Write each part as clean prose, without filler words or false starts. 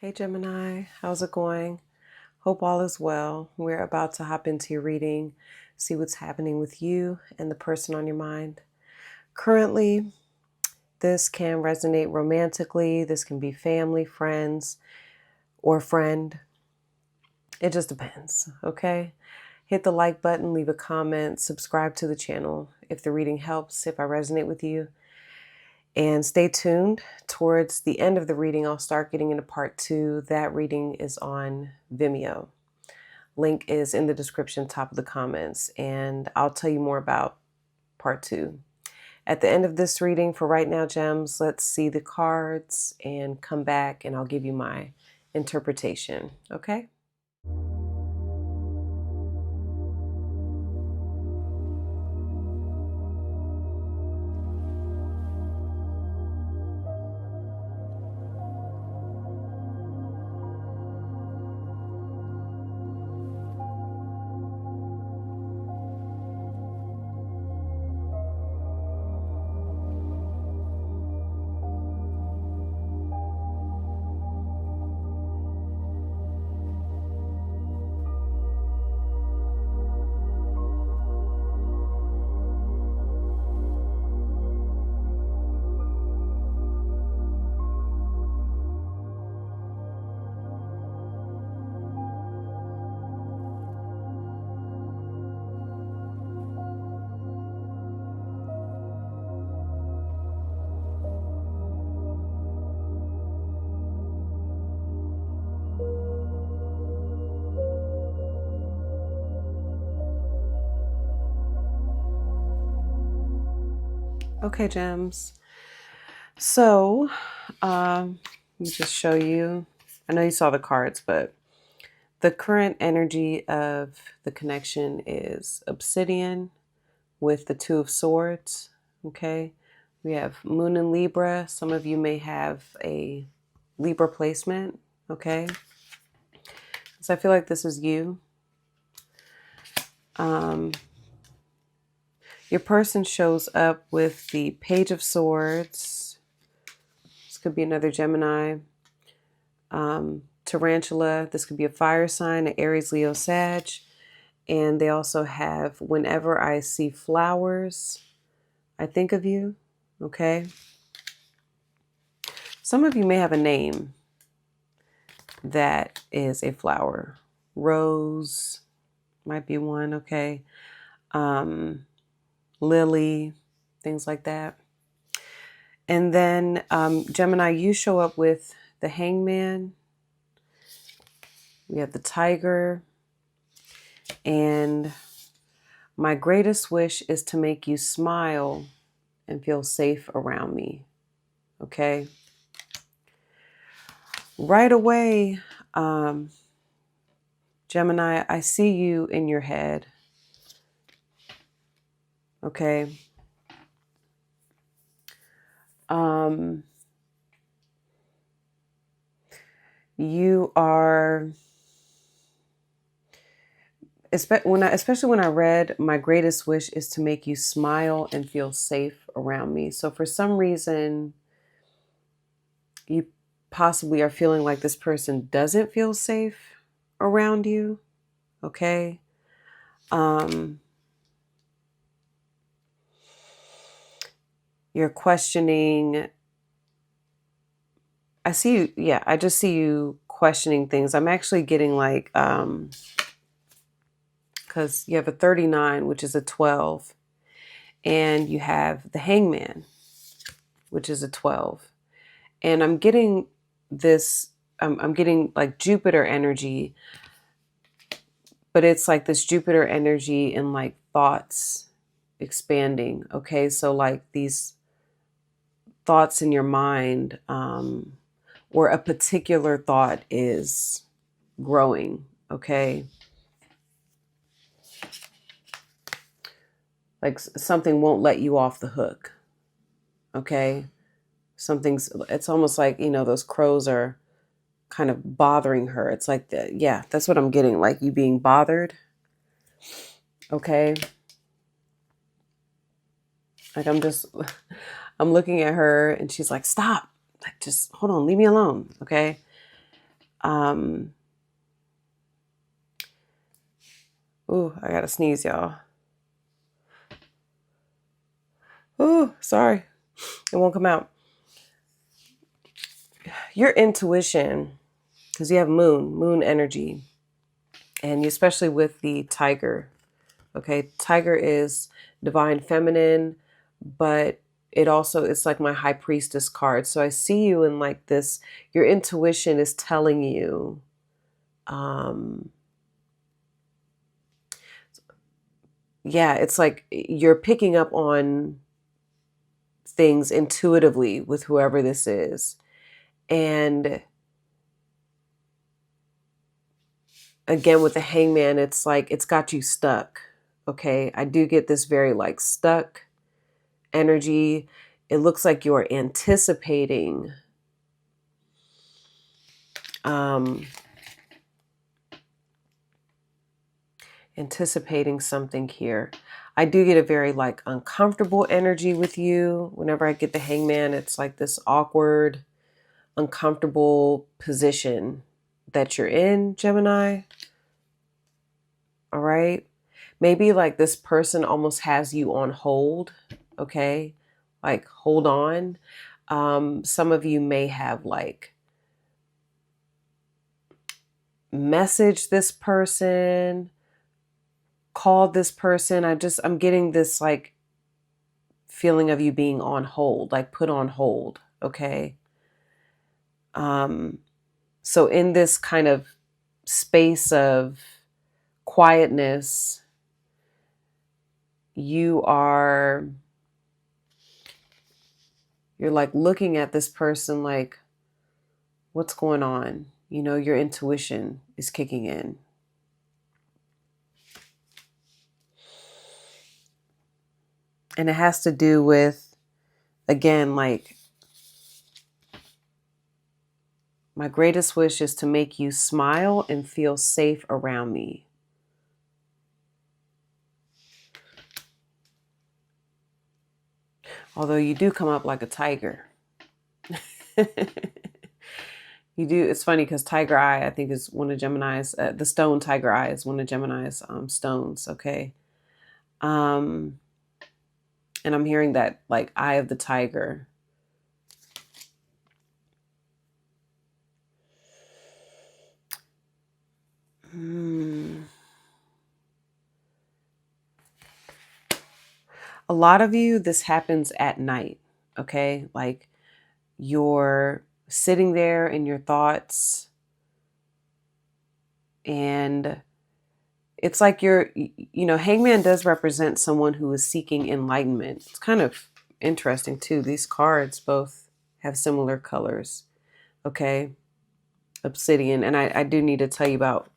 Hey Gemini, how's it going? Hope all is well. We're about to hop into your reading, see what's happening with you and the person on your mind. Currently, this can resonate romantically. This can be family, friends, or friend. It just depends, okay? Hit the like button, leave a comment, subscribe to the channel if the reading helps, if I resonate with you. And stay tuned. Towards the end of the reading, I'll start getting into part 2. That reading is on Vimeo. Link is in the description, top of the comments, and I'll tell you more about part 2. At the end of this reading, for right now, gems, let's see the cards and come back and I'll give you my interpretation, okay? Okay, gems. So, let me just show you. I know you saw the cards, but the current energy of the connection is Obsidian with the Two of Swords. Okay, we have Moon in Libra. Some of you may have a Libra placement. Okay, so I feel like this is you. Your person shows up with the Page of Swords. This could be another Gemini. Tarantula. This could be a fire sign, an Aries, Leo, Sag. And they also have, whenever I see flowers, I think of you. Okay. Some of you may have a name that is a flower. Rose might be one. Okay. Lily, things like that. And then Gemini, you show up with the Hangman. We have the Tiger. And my greatest wish is to make you smile and feel safe around me. Okay. Right away, Gemini, I see you in your head. Okay. You are, especially when I read, my greatest wish is to make you smile and feel safe around me. So for some reason, you possibly are feeling like this person doesn't feel safe around you. Okay. You're questioning. I see you. Yeah, I just see you questioning things. I'm actually getting like, because you have a 39, which is a 12, and you have the Hangman, which is a 12. And I'm getting this, I'm getting like Jupiter energy, but it's like this Jupiter energy and like thoughts expanding. Okay. So like these thoughts in your mind, or a particular thought is growing. Okay. Like something won't let you off the hook. Okay. It's almost like, those crows are kind of bothering her. It's like, yeah, that's what I'm getting. Like you being bothered. Okay. Like I'm looking at her and she's like, stop. Like, just hold on, leave me alone. Okay. Ooh, I gotta sneeze, y'all. Ooh, sorry. It won't come out. Your intuition, because you have moon energy, and especially with the tiger. Okay, tiger is divine feminine, but it's like my high priestess card. So I see you in like this, your intuition is telling you, yeah, it's like you're picking up on things intuitively with whoever this is. And again, with the hangman, it's like it's got you stuck. Okay, I do get this very like stuck energy. It looks like you're anticipating something here. I do get a very like uncomfortable energy with you. Whenever I get the hangman, it's like this awkward, uncomfortable position that you're in, Gemini. All right. Maybe like this person almost has you on hold. Okay. Like hold on. Some of you may have like messaged this person, called this person. I'm getting this like feeling of you being on hold, like put on hold. Okay. So in this kind of space of quietness, you're like looking at this person like, what's going on? You know, your intuition is kicking in. And it has to do with, again, like, my greatest wish is to make you smile and feel safe around me. Although you do come up like a tiger. You do. It's funny because Tiger Eye, I think, is one of Gemini's. The stone Tiger Eye is one of Gemini's stones. Okay. And I'm hearing that like Eye of the Tiger. A lot of you, this happens at night. Okay. Like you're sitting there in your thoughts, and it's like Hangman does represent someone who is seeking enlightenment. It's kind of interesting too. These cards both have similar colors. Okay. Obsidian. And I do need to tell you about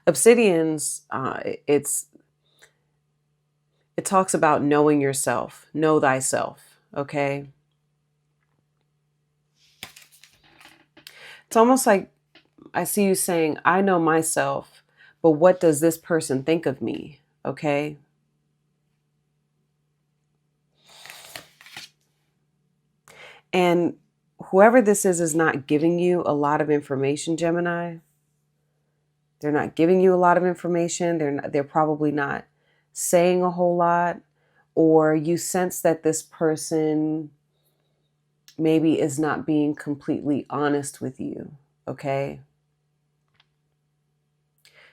obsidians. It talks about knowing yourself, know thyself. Okay. It's almost like I see you saying, I know myself, but what does this person think of me? Okay. And whoever this is not giving you a lot of information, Gemini. They're not giving you a lot of information. They're probably not saying a whole lot, or you sense that this person maybe is not being completely honest with you. Okay.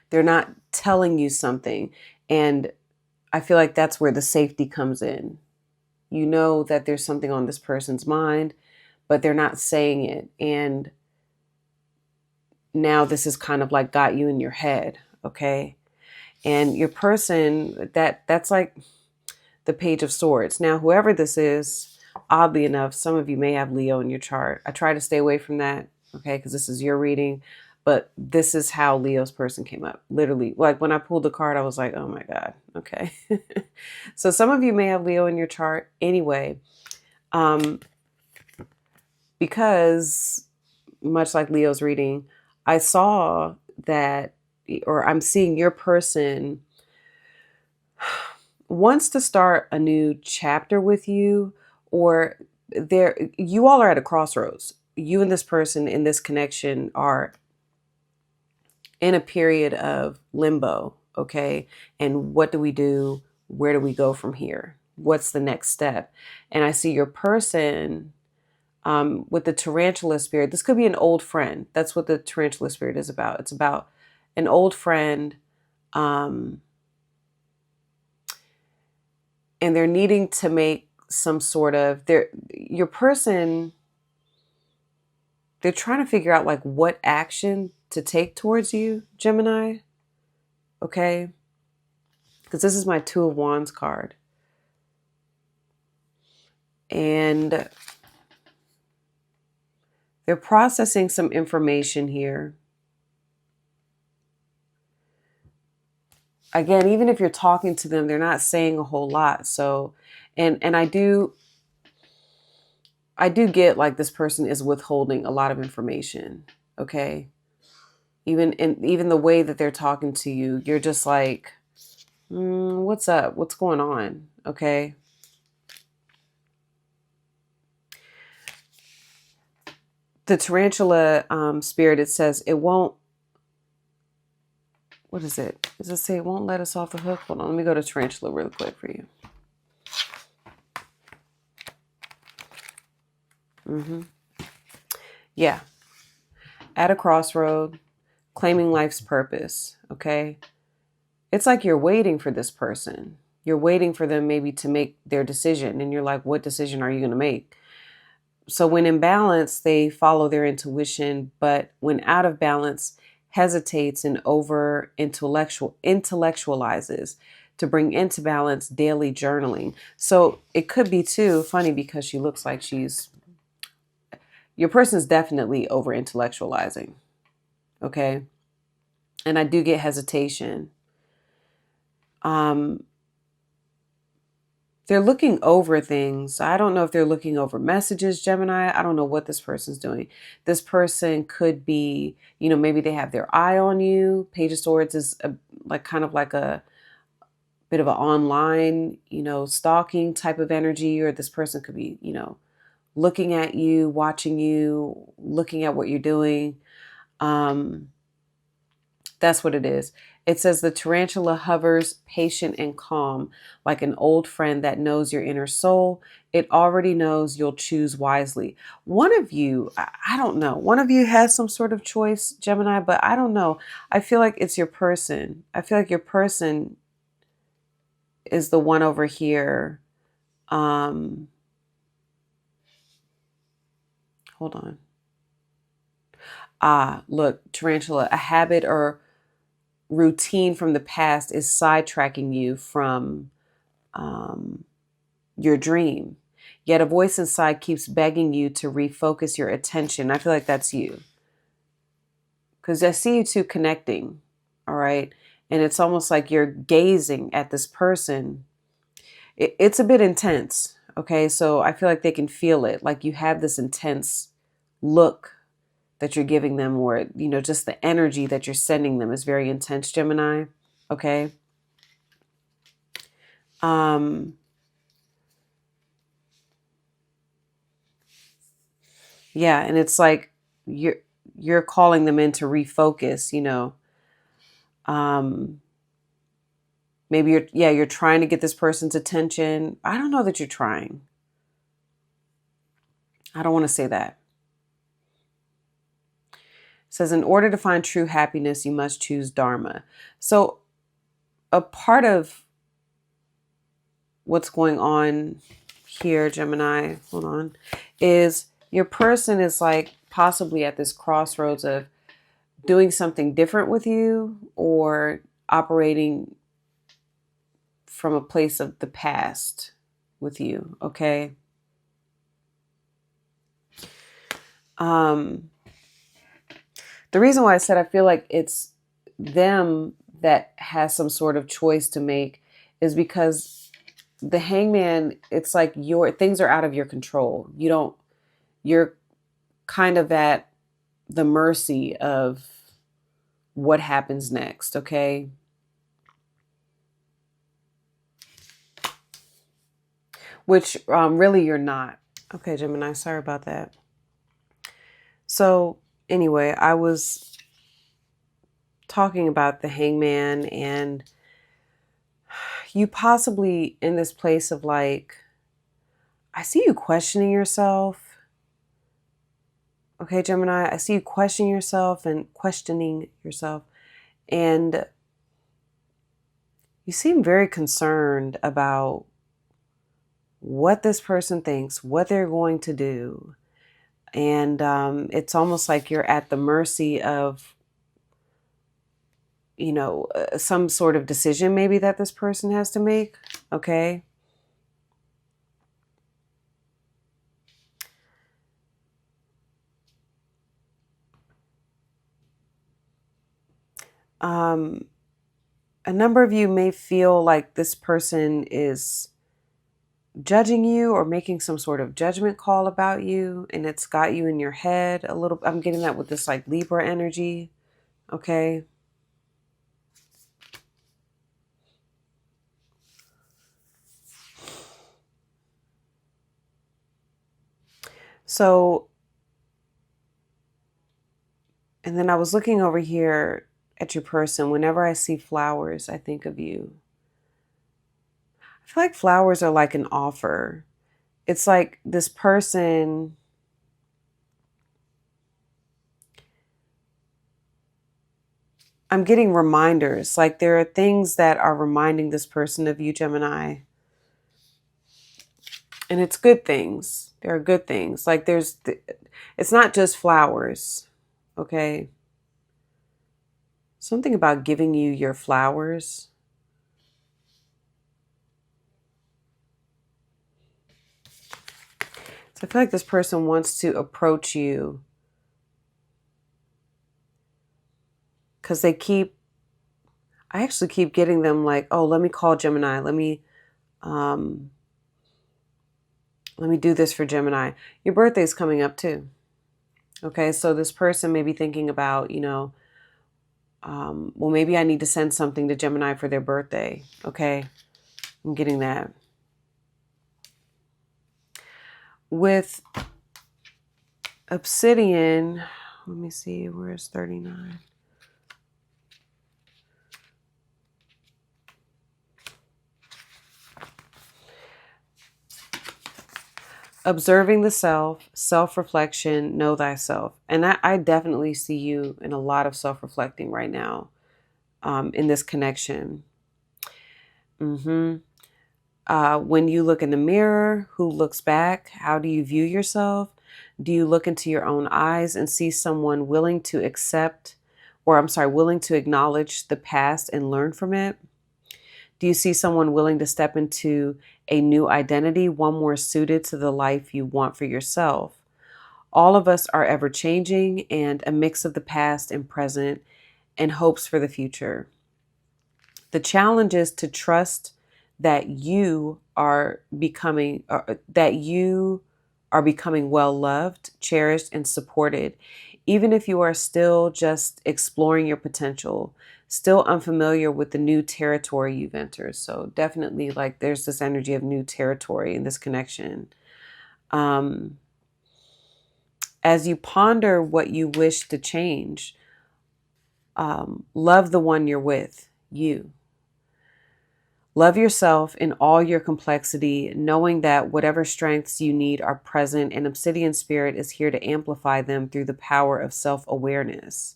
They're not telling you something. And I feel like that's where the safety comes in. You know that there's something on this person's mind, but they're not saying it. And now this is kind of like got you in your head. Okay. And your person, that's like the Page of Swords. Now, whoever this is, oddly enough, some of you may have Leo in your chart. I try to stay away from that. Okay. Because this is your reading. But this is how Leo's person came up. Literally, like when I pulled the card, I was like, oh my God. Okay. So some of you may have Leo in your chart anyway. Because much like Leo's reading, I saw that, or I'm seeing your person wants to start a new chapter with you, or you all are at a crossroads. You and this person in this connection are in a period of limbo, okay? And what do we do? Where do we go from here? What's the next step? And I see your person with the tarantula spirit. This could be an old friend. That's what the tarantula spirit is about. It's about an old friend, and they're needing to make some sort of your person. They're trying to figure out like what action to take towards you, Gemini. Okay, because this is my Two of Wands card, and they're processing some information here. Again, even if you're talking to them, they're not saying a whole lot. So, and I do get like this person is withholding a lot of information. Okay, even the way that they're talking to you, you're just like, what's up? What's going on? Okay. The tarantula spirit, it says it won't. What is it? Does it say it won't let us off the hook? Hold on, let me go to tarantula real quick for you. Yeah. At a crossroad, claiming life's purpose. Okay. It's like you're waiting for this person. You're waiting for them maybe to make their decision. And you're like, what decision are you going to make? So when in balance, they follow their intuition, but when out of balance, hesitates and over intellectualizes to bring into balance daily journaling. So it could be too funny because she looks like your person's definitely over intellectualizing. Okay. And I do get hesitation. They're looking over things. I don't know if they're looking over messages, Gemini. I don't know what this person's doing. This person could be, maybe they have their eye on you. Page of Swords is kind of like a bit of an online, stalking type of energy, or this person could be, looking at you, watching you, looking at what you're doing. That's what it is. It says the tarantula hovers patient and calm, like an old friend that knows your inner soul. It already knows you'll choose wisely. One of you, I don't know, one of you has some sort of choice, Gemini, but I don't know. I feel like it's your person. I feel like your person is the one over here. Hold on. Look, tarantula, a habit or routine from the past is sidetracking you from your dream. Yet a voice inside keeps begging you to refocus your attention. I feel like that's you. Because I see you two connecting. All right. And it's almost like you're gazing at this person. It's a bit intense. Okay. So I feel like they can feel it. Like you have this intense look that you're giving them, or, just the energy that you're sending them is very intense, Gemini. Okay. Yeah. And it's like you're calling them in to refocus, maybe you're trying to get this person's attention. I don't know that you're trying. I don't want to say that. It says, in order to find true happiness, you must choose Dharma. So a part of what's going on here, Gemini, hold on, is your person is like possibly at this crossroads of doing something different with you or operating from a place of the past with you. Okay. The reason why I said I feel like it's them that has some sort of choice to make is because the hangman, it's like things are out of your control. You're kind of at the mercy of what happens next. Okay. Which really you're not. Okay, Gemini, sorry about that. So anyway, I was talking about the Hangman, and you possibly in this place of like, I see you questioning yourself. Okay, Gemini, I see you questioning yourself and questioning yourself. And you seem very concerned about what this person thinks, what they're going to do. And it's almost like you're at the mercy of, some sort of decision maybe that this person has to make. Okay. A number of you may feel like this person is judging you or making some sort of judgment call about you, and it's got you in your head a little. I'm getting that with this like Libra energy. Okay. So, and then I was looking over here at your person. Whenever I see flowers, I think of you. I feel like flowers are like an offer. It's like this person, I'm getting reminders. Like there are things that are reminding this person of you, Gemini. And it's good things. There are good things. Like it's not just flowers. Okay. Something about giving you your flowers. So I feel like this person wants to approach you because I actually keep getting them like, oh, let me call Gemini. Um, let me do this for Gemini. Your birthday's coming up too. Okay. So this person may be thinking about, well, maybe I need to send something to Gemini for their birthday. Okay. I'm getting that. With Obsidian, let me see, where's 39? Observing the self, self-reflection, know thyself. And I definitely see you in a lot of self-reflecting right now, in this connection. When you look in the mirror, who looks back? How do you view yourself? Do you look into your own eyes and see someone willing to willing to acknowledge the past and learn from it? Do you see someone willing to step into a new identity, one more suited to the life you want for yourself? All of us are ever changing and a mix of the past and present and hopes for the future. The challenge is to trust that you are becoming well loved, cherished, and supported, even if you are still just exploring your potential, still unfamiliar with the new territory you've entered. So definitely, like, there's this energy of new territory in this connection. As you ponder what you wish to change, love the one you're with, you. Love yourself in all your complexity, knowing that whatever strengths you need are present, and Obsidian Spirit is here to amplify them through the power of self-awareness.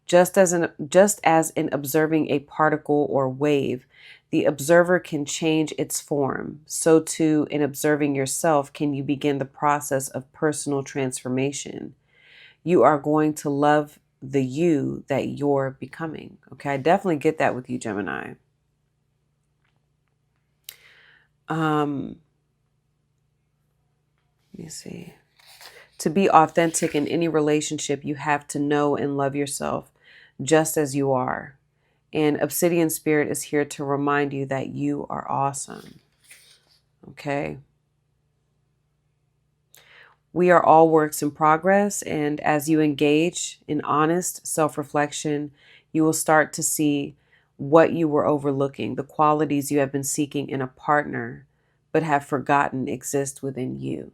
Just as in observing a particle or wave, the observer can change its form, so too in observing yourself can you begin the process of personal transformation. You are going to love the you that you're becoming. Okay, I definitely get that with you, Gemini. Let me see. To be authentic in any relationship, you have to know and love yourself just as you are. And Obsidian Spirit is here to remind you that you are awesome. Okay. We are all works in progress. And as you engage in honest self-reflection, you will start to see what you were overlooking, the qualities you have been seeking in a partner, but have forgotten exist within you.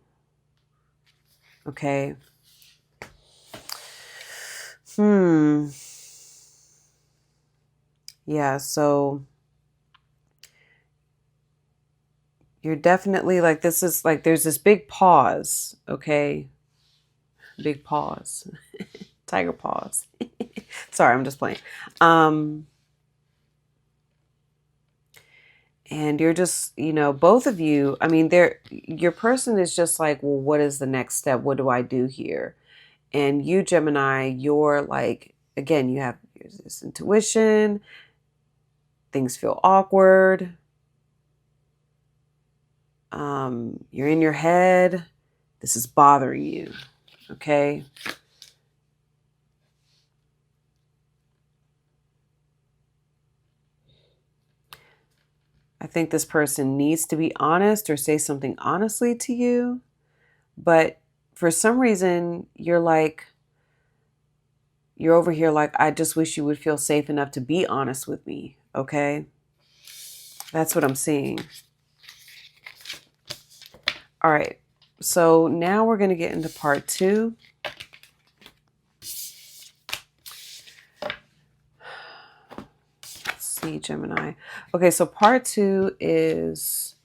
Okay. Yeah, so you're definitely like, this is like, there's this big pause, okay? Big pause. Tiger pause. Sorry, I'm just playing. And you're just, you know, both of you, I mean, your person is just like, well, what is the next step? What do I do here? And you, Gemini, you're like, again, you have this intuition, things feel awkward. You're in your head. This is bothering you. Okay. I think this person needs to be honest or say something honestly to you. But for some reason, you're over here like, I just wish you would feel safe enough to be honest with me. Okay. That's what I'm seeing. All right. So now we're going to get into part 2. Let's see, Gemini. Okay. So part 2 is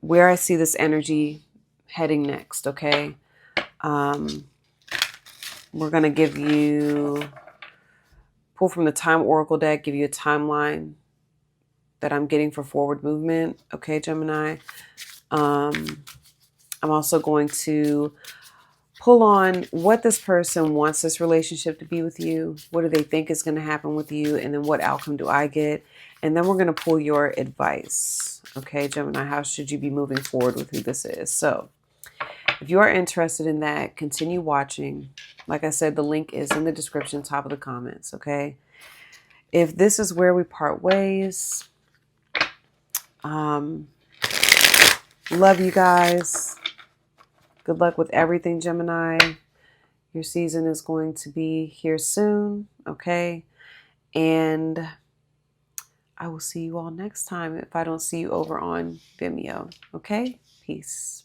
where I see this energy heading next. Okay. We're going to give you, pull from the Time Oracle deck, give you a timeline that I'm getting for forward movement. Okay, Gemini. I'm also going to pull on what this person wants this relationship to be with you. What do they think is going to happen with you? And then what outcome do I get? And then we're going to pull your advice. Okay, Gemini, how should you be moving forward with who this is? So if you are interested in that, continue watching. Like I said, the link is in the description, top of the comments. Okay. If this is where we part ways, love you guys. Good luck with everything, Gemini. Your season is going to be here soon, okay? And I will see you all next time if I don't see you over on Vimeo, okay? Peace.